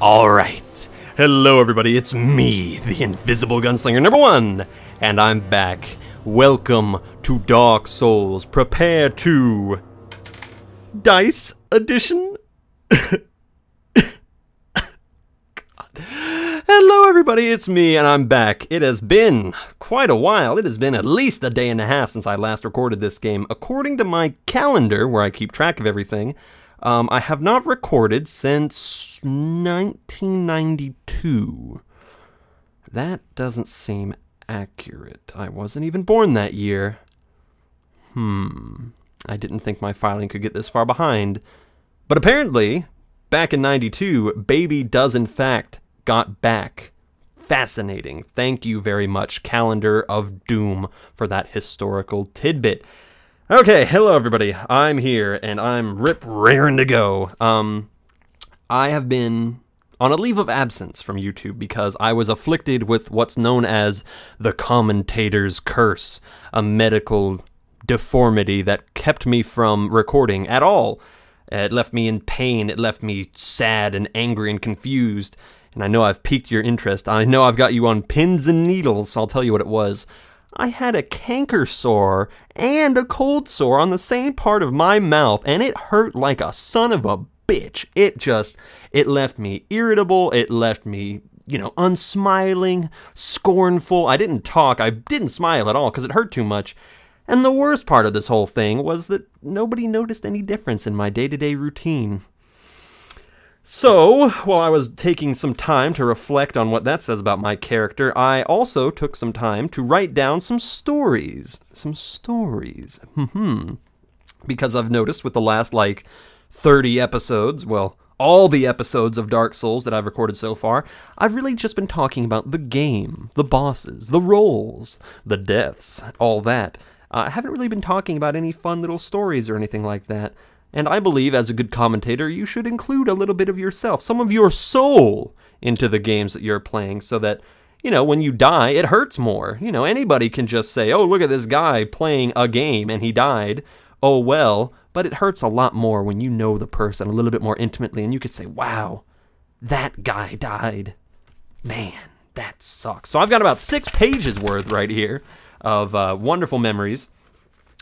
Alright, hello everybody, it's me, the Invisible Gunslinger #1, and I'm back. Welcome to Dark Souls. Prepare to... Dice Edition? Hello everybody, it's me, and I'm back. It has been quite a while. It has been at least a day and a half since I last recorded this game. According to my calendar, where I keep track of everything, I have not recorded since 1992. That doesn't seem accurate. I wasn't even born that year. I didn't think my filing could get this far behind. But apparently, back in 92, Baby does in fact got back. Fascinating. Thank you very much, Calendar of Doom, for that historical tidbit. Okay, hello everybody, I'm here, and I'm raring to go. I have been on a leave of absence from YouTube because I was afflicted with what's known as the commentator's curse, a medical deformity that kept me from recording at all. It left me in pain, it left me sad and angry and confused, and I know I've piqued your interest. I know I've got you on pins and needles, so I'll tell you what it was. I had a canker sore and a cold sore on the same part of my mouth, and it hurt like a son of a bitch. It left me irritable, it left me, unsmiling, scornful. I didn't talk, I didn't smile at all because it hurt too much. And the worst part of this whole thing was that nobody noticed any difference in my day-to-day routine. So, while I was taking some time to reflect on what that says about my character, I also took some time to write down some stories. Because I've noticed with the last, 30 episodes, well, all the episodes of Dark Souls that I've recorded so far, I've really just been talking about the game, the bosses, the roles, the deaths, all that. I haven't really been talking about any fun little stories or anything like that. And I believe, as a good commentator, you should include a little bit of yourself, some of your soul, into the games that you're playing so that, when you die, it hurts more. Anybody can just say, oh, look at this guy playing a game and he died. Oh, well, but it hurts a lot more when you know the person a little bit more intimately and you could say, wow, that guy died. Man, that sucks. So I've got about 6 pages worth right here of wonderful memories.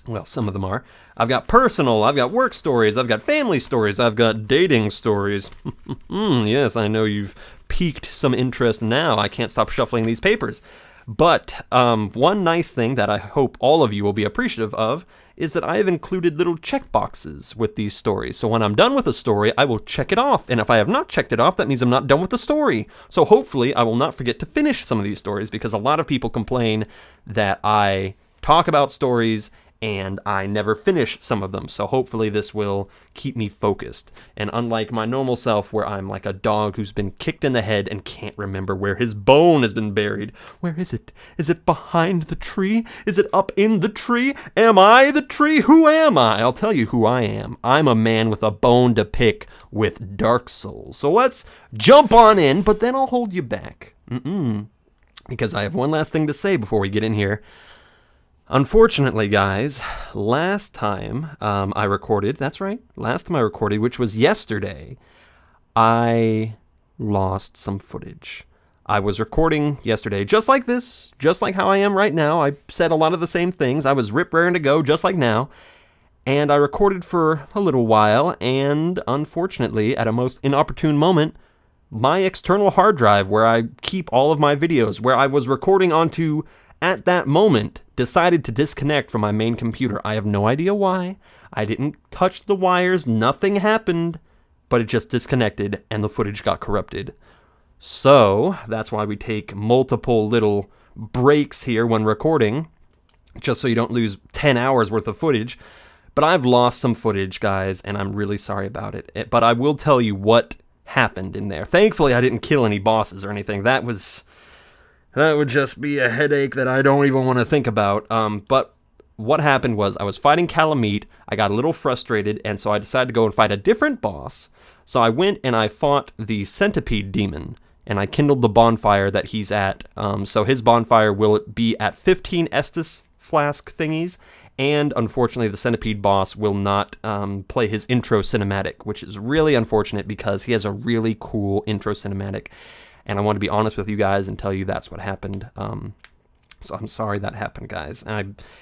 Well, some of them are. I've got personal, I've got work stories, I've got family stories, I've got dating stories. Yes, I know you've piqued some interest now. I can't stop shuffling these papers. But one nice thing that I hope all of you will be appreciative of is that I have included little checkboxes with these stories. So when I'm done with a story, I will check it off. And if I have not checked it off, that means I'm not done with the story. So hopefully I will not forget to finish some of these stories because a lot of people complain that I talk about stories and I never finish some of them, so hopefully this will keep me focused. And unlike my normal self, where I'm like a dog who's been kicked in the head and can't remember where his bone has been buried. Where is it? Is it behind the tree? Is it up in the tree? Am I the tree? Who am I? I'll tell you who I am. I'm a man with a bone to pick with Dark Souls. So let's jump on in, but then I'll hold you back. Because I have one last thing to say before we get in here. Unfortunately, guys, last time I recorded, that's right, last time I recorded, which was yesterday, I lost some footage. I was recording yesterday just like this, just like how I am right now. I said a lot of the same things. I was raring to go just like now. And I recorded for a little while, and unfortunately, at a most inopportune moment, my external hard drive, where I keep all of my videos, where I was recording onto at that moment, decided to disconnect from my main computer. I have no idea why. I didn't touch the wires, nothing happened, but it just disconnected and the footage got corrupted. So, that's why we take multiple little breaks here when recording, just so you don't lose 10 hours worth of footage. But I've lost some footage, guys, and I'm really sorry about it. But I will tell you what happened in there. Thankfully, I didn't kill any bosses or anything. That would just be a headache that I don't even want to think about. But what happened was I was fighting Calamite, I got a little frustrated, and so I decided to go and fight a different boss. So I went and I fought the Centipede Demon, and I kindled the bonfire that he's at. So his bonfire will be at 15 Estus flask thingies, And unfortunately, the Centipede boss will not play his intro cinematic, which is really unfortunate because he has a really cool intro cinematic. And I want to be honest with you guys and tell you that's what happened. So I'm sorry that happened, guys.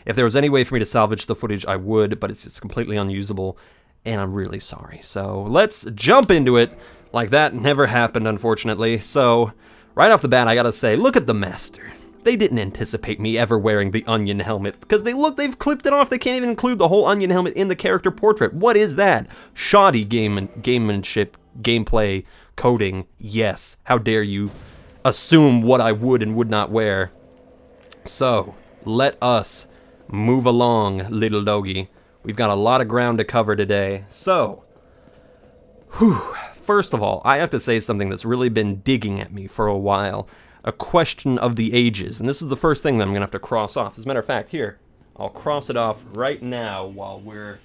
If there was any way for me to salvage the footage, I would, but it's just completely unusable, and I'm really sorry. So let's jump into it like that never happened, unfortunately. So right off the bat, I gotta say, look at the master. They didn't anticipate me ever wearing the onion helmet, because they've clipped it off. They can't even include the whole onion helmet in the character portrait. What is that? Shoddy gamemanship, gameplay, coding, yes. How dare you assume what I would and would not wear. So, let us move along, little doggy. We've got a lot of ground to cover today. So, first of all, I have to say something that's really been digging at me for a while. A question of the ages. And this is the first thing that I'm going to have to cross off. As a matter of fact, here, I'll cross it off right now while we're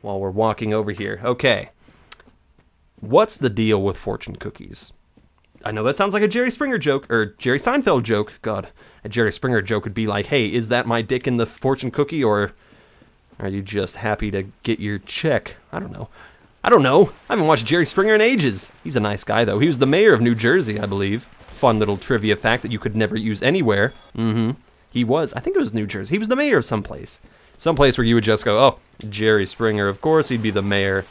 walking over here. Okay. What's the deal with fortune cookies? I know that sounds like a Jerry Springer joke, or Jerry Seinfeld joke. God, a Jerry Springer joke would be like, hey, is that my dick in the fortune cookie, or are you just happy to get your check? I don't know. I haven't watched Jerry Springer in ages. He's a nice guy, though. He was the mayor of New Jersey, I believe. Fun little trivia fact that you could never use anywhere. He was. I think it was New Jersey. He was the mayor of someplace. Someplace where you would just go, oh, Jerry Springer, of course he'd be the mayor.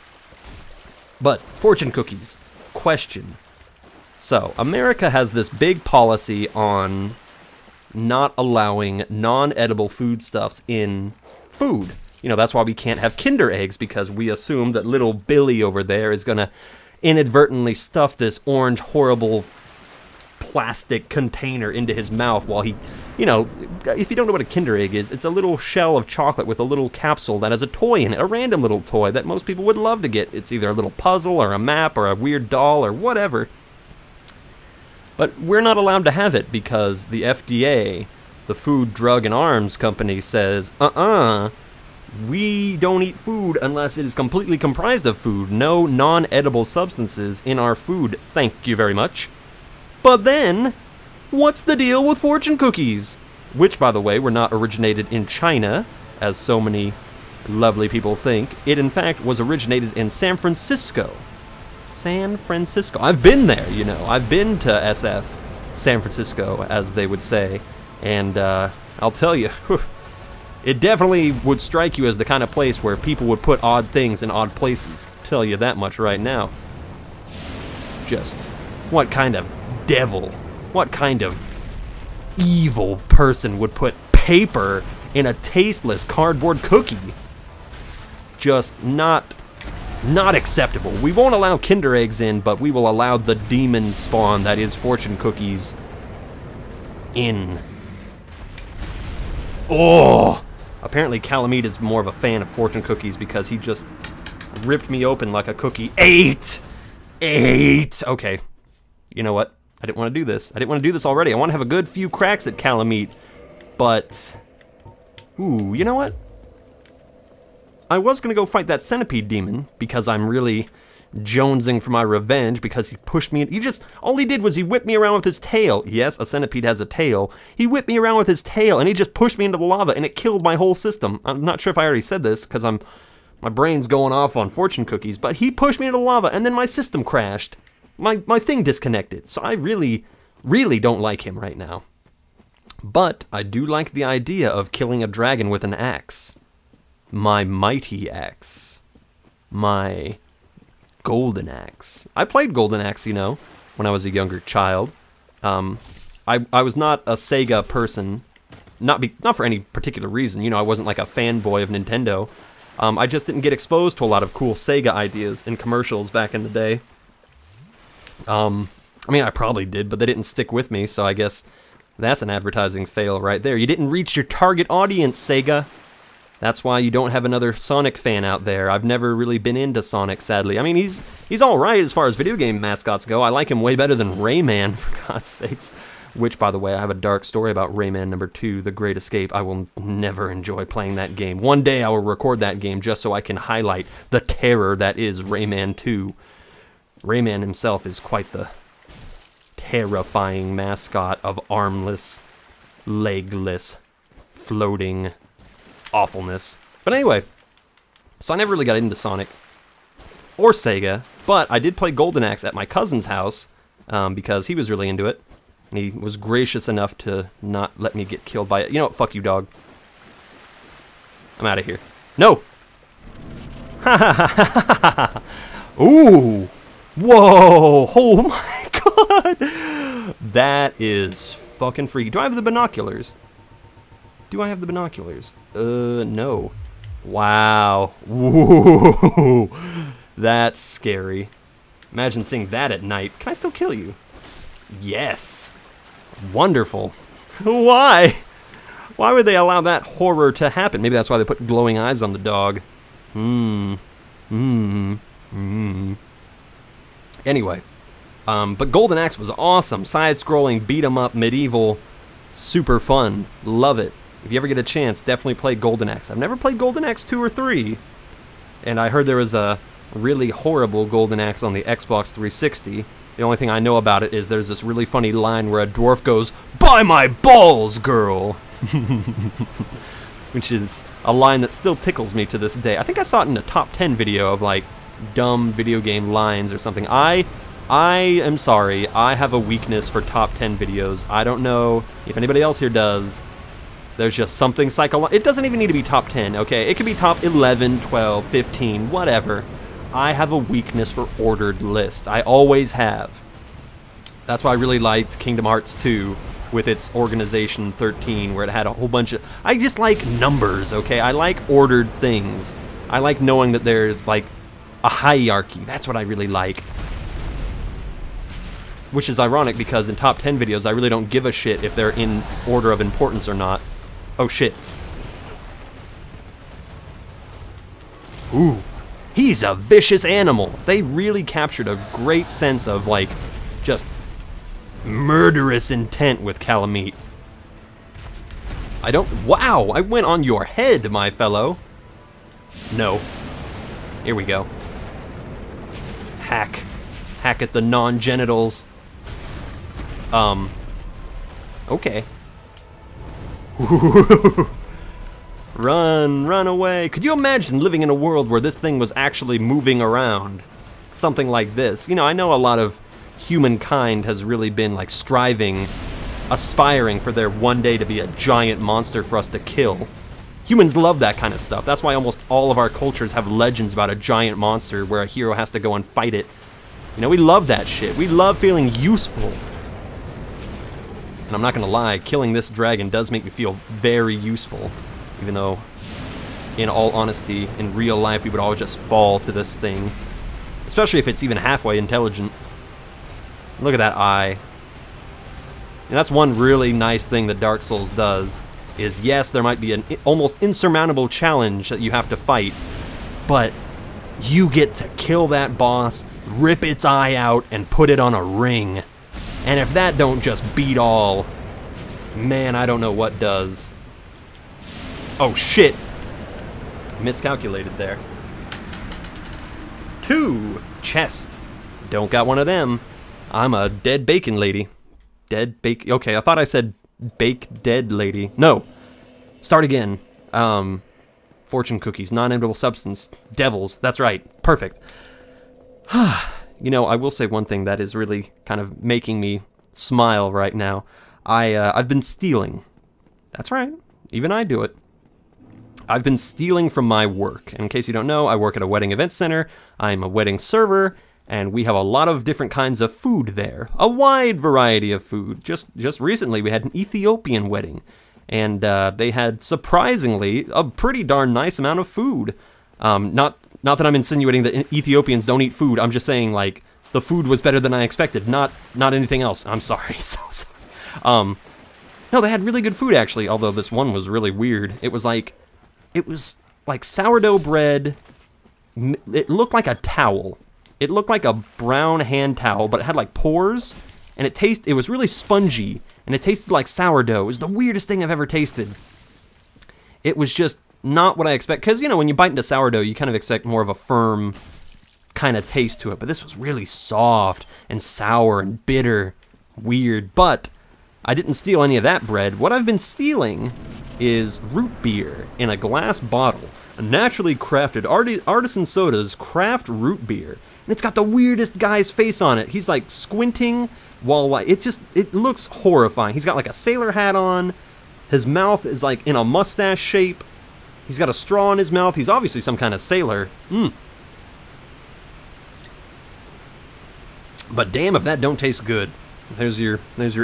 But, fortune cookies. Question. So, America has this big policy on not allowing non-edible foodstuffs in food. You know, that's why we can't have Kinder eggs, because we assume that little Billy over there is going to inadvertently stuff this orange, horrible plastic container into his mouth while he, you know, if you don't know what a Kinder egg is, it's a little shell of chocolate with a little capsule that has a toy in it, a random little toy that most people would love to get. It's either a little puzzle or a map or a weird doll or whatever. But we're not allowed to have it because the FDA, the Food, Drug, and Arms Company, says, we don't eat food unless it is completely comprised of food. No non-edible substances in our food, thank you very much. But then, what's the deal with fortune cookies? Which, by the way, were not originated in China, as so many lovely people think. It, in fact, was originated in San Francisco. San Francisco. I've been there, you know. I've been to SF, San Francisco, as they would say. And I'll tell you, it definitely would strike you as the kind of place where people would put odd things in odd places. Tell you that much right now. Just, what kind of devil, what kind of evil person would put paper in a tasteless cardboard cookie? Just not acceptable. We won't allow Kinder eggs in, but we will allow the demon spawn that is fortune cookies in. Oh! Apparently Calamite is more of a fan of fortune cookies because he just ripped me open like a cookie. 8! Okay. You know what? I didn't want to do this. I didn't want to do this already. I want to have a good few cracks at Calamite. But, ooh, you know what? I was going to go fight that centipede demon because I'm really jonesing for my revenge because he pushed me. All he did was he whipped me around with his tail. Yes, a centipede has a tail. He whipped me around with his tail and he just pushed me into the lava and it killed my whole system. I'm not sure if I already said this because my brain's going off on fortune cookies, but he pushed me into the lava and then my system crashed. My thing disconnected. So I really, really don't like him right now. But I do like the idea of killing a dragon with an axe. My mighty axe. My golden axe. I played golden axe, you know, when I was a younger child. I was not a Sega person, not for any particular reason. You know, I wasn't like a fanboy of Nintendo. I just didn't get exposed to a lot of cool Sega ideas in commercials back in the day. I mean, I probably did, but they didn't stick with me, so I guess that's an advertising fail right there. You didn't reach your target audience, Sega. That's why you don't have another Sonic fan out there. I've never really been into Sonic, sadly. I mean, he's all right as far as video game mascots go. I like him way better than Rayman, for God's sakes. Which, by the way, I have a dark story about Rayman number 2, The Great Escape. I will never enjoy playing that game. One day I will record that game just so I can highlight the terror that is Rayman 2. Rayman himself is quite the terrifying mascot of armless, legless, floating awfulness. But anyway, so I never really got into Sonic or Sega, but I did play Golden Axe at my cousin's house because he was really into it, and he was gracious enough to not let me get killed by it. You know what? Fuck you, dog. I'm out of here. No! Ha ha ha ha ha! Ooh! Whoa! Oh my god! That is fucking freaky. Do I have the binoculars? Do I have the binoculars? No. Wow. Whoa! That's scary. Imagine seeing that at night. Can I still kill you? Yes. Wonderful. Why? Why would they allow that horror to happen? Maybe that's why they put glowing eyes on the dog. Anyway, but Golden Axe was awesome. Side-scrolling, beat-em-up, medieval, super fun. Love it. If you ever get a chance, definitely play Golden Axe. I've never played Golden Axe 2 or 3, and I heard there was a really horrible Golden Axe on the Xbox 360. The only thing I know about it is there's this really funny line where a dwarf goes, "Buy my balls, girl!" Which is a line that still tickles me to this day. I think I saw it in a top 10 video of, like, dumb video game lines or something. I am sorry, I have a weakness for top 10 videos. I don't know if anybody else here does. There's just something psychological. It doesn't even need to be top 10, okay? It could be top 11, 12, 15, whatever. I have a weakness for ordered lists. I always have. That's why I really liked Kingdom Hearts 2 with its Organization 13, where it had a whole bunch of... I just like numbers, okay? I like ordered things. I like knowing that there's, like, a hierarchy. That's what I really like. Which is ironic, because in top 10 videos, I really don't give a shit if they're in order of importance or not. Oh, shit. Ooh. He's a vicious animal. They really captured a great sense of, like, just murderous intent with Calamite. I don't... Wow! I went on your head, my fellow. No. Here we go. Hack. Hack at the non-genitals. Okay. Run away. Could you imagine living in a world where this thing was actually moving around? Something like this. You know, I know a lot of humankind has really been, like, striving, aspiring for there one day to be a giant monster for us to kill. Humans love that kind of stuff. That's why almost all of our cultures have legends about a giant monster where a hero has to go and fight it. You know, we love that shit. We love feeling useful. And I'm not gonna lie, killing this dragon does make me feel very useful. Even though, in all honesty, in real life we would always just fall to this thing. Especially if it's even halfway intelligent. Look at that eye. And that's one really nice thing that Dark Souls does, is yes, there might be an almost insurmountable challenge that you have to fight, but you get to kill that boss, rip its eye out, and put it on a ring. And if that don't just beat all, man, I don't know what does. Oh shit! Miscalculated there. 2 chest. Don't got one of them. I'm a dead bacon lady. Dead bake. Okay, I thought I said bake dead lady. No. Start again. Fortune cookies, non-edible substance, devils. That's right. Perfect. You know, I will say one thing that is really kind of making me smile right now. I've been stealing. That's right. Even I do it. I've been stealing from my work. And in case you don't know, I work at a wedding event center. I'm a wedding server, and we have a lot of different kinds of food there. A wide variety of food. Just recently, we had an Ethiopian wedding, and they had, surprisingly, a pretty darn nice amount of food. Not that I'm insinuating that Ethiopians don't eat food. I'm just saying, like, the food was better than I expected. Not anything else. I'm sorry. So sorry. No, they had really good food, actually, although this one was really weird. It was like sourdough bread. It looked like a towel. It looked like a brown hand towel, but it had like pores, and it was really spongy, and it tasted like sourdough. It was the weirdest thing I've ever tasted. It was just not what I expect, because, you know, when you bite into sourdough, you kind of expect more of a firm kind of taste to it, but this was really soft and sour and bitter. Weird, but I didn't steal any of that bread. What I've been stealing is root beer in a glass bottle. A naturally crafted artisan soda's craft root beer. And it's got the weirdest guy's face on it. He's like squinting while like, it looks horrifying. He's got like a sailor hat on. His mouth is like in a mustache shape. He's got a straw in his mouth. He's obviously some kind of sailor. But damn if that don't taste good. There's your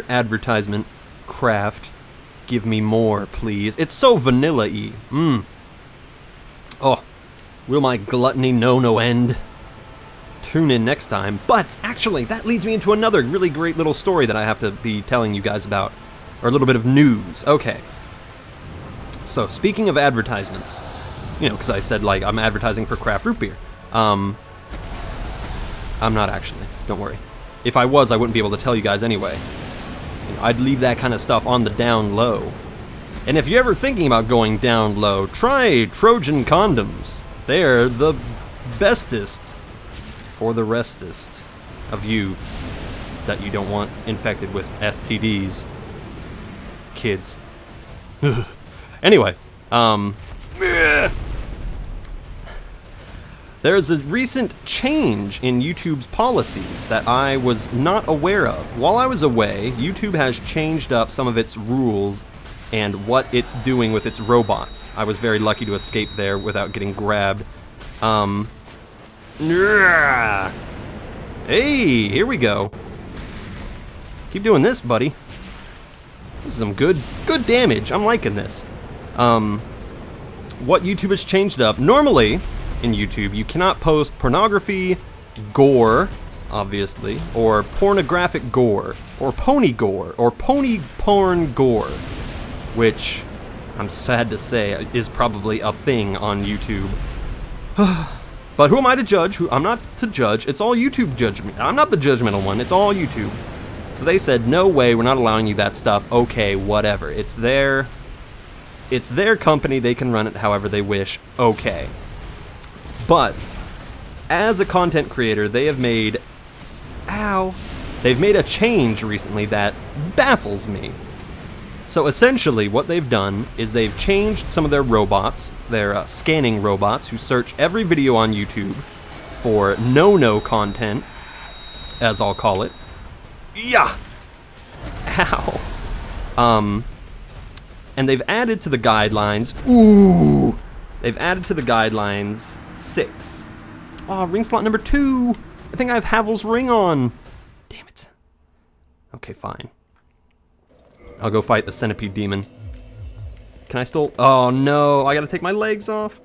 advertisement. Craft. Give me more, please. It's so vanilla-y. Oh, will my gluttony know no end? Tune in next time. But actually, that leads me into another really great little story that I have to be telling you guys about. Or a little bit of news. Okay. So, speaking of advertisements, you know, because I said, like, I'm advertising for craft root beer. I'm not actually. Don't worry. If I was, I wouldn't be able to tell you guys anyway. You know, I'd leave that kind of stuff on the down low. And if you're ever thinking about going down low, try Trojan condoms. They're the bestest for the restest of you that you don't want infected with STDs. Kids. Anyway, there's a recent change in YouTube's policies that I was not aware of. While I was away, YouTube has changed up some of its rules and what it's doing with its robots. I was very lucky to escape there without getting grabbed. Hey, here we go. Keep doing this, buddy. This is some good damage. I'm liking this. What YouTube has changed up. Normally, in YouTube, you cannot post pornography, gore, obviously, or pornographic gore, or pony gore, or pony porn gore, which, I'm sad to say, is probably a thing on YouTube. But who am I to judge? I'm not to judge. It's all YouTube judgment. I'm not the judgmental one. It's all YouTube. So they said, no way, we're not allowing you that stuff. Okay, whatever. It's their company. They can run it however they wish. Okay. But as a content creator, they have made they've made a change recently that baffles me. So essentially what they've done is they've changed some of their robots, their scanning robots, who search every video on YouTube for no content, as I'll call it. Yeah. Ow. And they've added to the guidelines. Ooh. They've added to the guidelines 6. Oh, ring slot number 2. I think I have Havel's ring on. Damn it. Okay, fine. I'll go fight the centipede demon. Can I still? Oh no, I gotta take my legs off.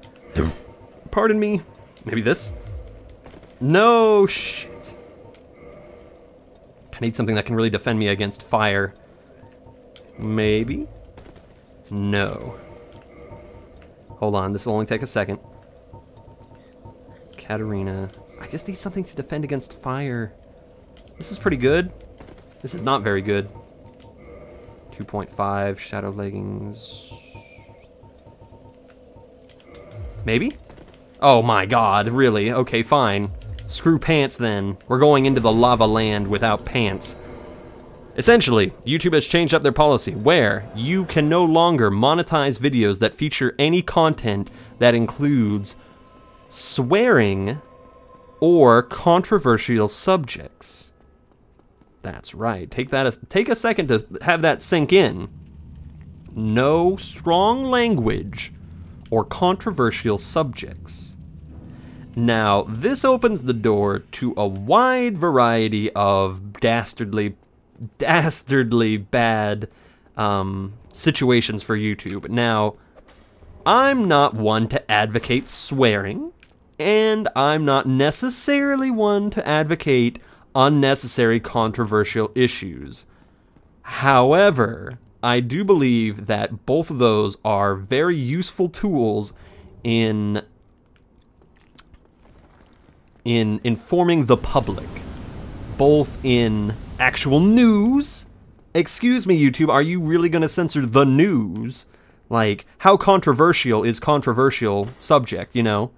Pardon me. Maybe this? No, shit. I need something that can really defend me against fire. Maybe? No. Hold on, this will only take a second. Katarina. I just need something to defend against fire. This is pretty good. This is not very good. 2.5 shadow leggings. Maybe? Oh my god, really? Okay, fine. Screw pants then. We're going into the lava land without pants. Essentially, YouTube has changed up their policy where you can no longer monetize videos that feature any content that includes swearing or controversial subjects. That's right. Take a second to have that sink in. No strong language or controversial subjects. Now, this opens the door to a wide variety of dastardly bad situations for YouTube. Now, I'm not one to advocate swearing, and I'm not necessarily one to advocate unnecessary controversial issues. However, I do believe that both of those are very useful tools in informing the public, both in actual news. Excuse me, YouTube, are you really going to censor the news? Like, how controversial is controversial subject, you know?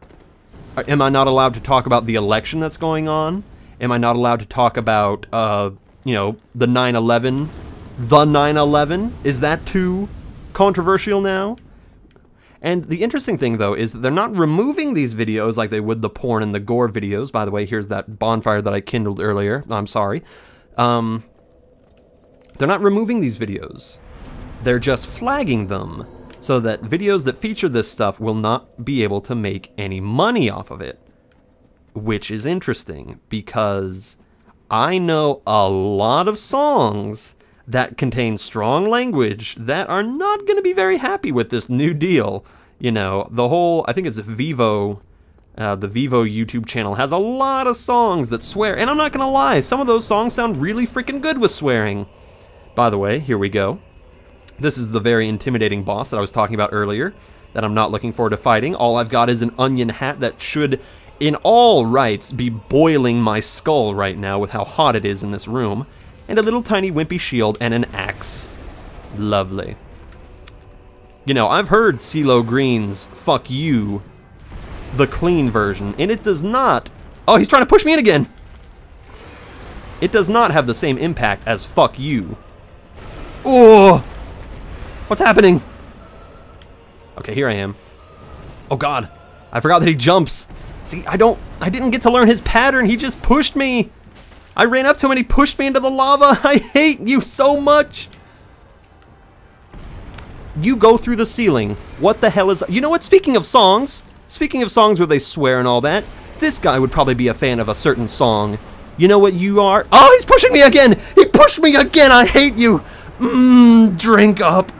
Am I not allowed to talk about the election that's going on? Am I not allowed to talk about, you know, the 9/11? The 9/11? Is that too controversial now. And the interesting thing, though, is that they're not removing these videos like they would the porn and the gore videos. By the way, here's that bonfire that I kindled earlier. I'm sorry. They're not removing these videos. They're just flagging them so that videos that feature this stuff will not be able to make any money off of it. Which is interesting, because I know a lot of songs that contain strong language that are not going to be very happy with this new deal. You know, the whole, I think it's Vivo, the Vivo YouTube channel has a lot of songs that swear, and I'm not going to lie, some of those songs sound really freaking good with swearing. By the way, here we go. This is the very intimidating boss that I was talking about earlier, that I'm not looking forward to fighting. All I've got is an onion hat that should, in all rights, be boiling my skull right now with how hot it is in this room. And a little tiny wimpy shield and an axe. Lovely. You know, I've heard CeeLo Green's Fuck You, the clean version, and it does not... Oh, he's trying to push me in again! It does not have the same impact as Fuck You. Oh! What's happening? Okay, here I am. Oh god, I forgot that he jumps. See, I didn't get to learn his pattern, he just pushed me! I ran up to him and he pushed me into the lava! I hate you so much! You go through the ceiling. What the hell is... You know what, speaking of songs where they swear and all that, this guy would probably be a fan of a certain song. You know what you are? Oh, he's pushing me again! He pushed me again! I hate you! Drink up!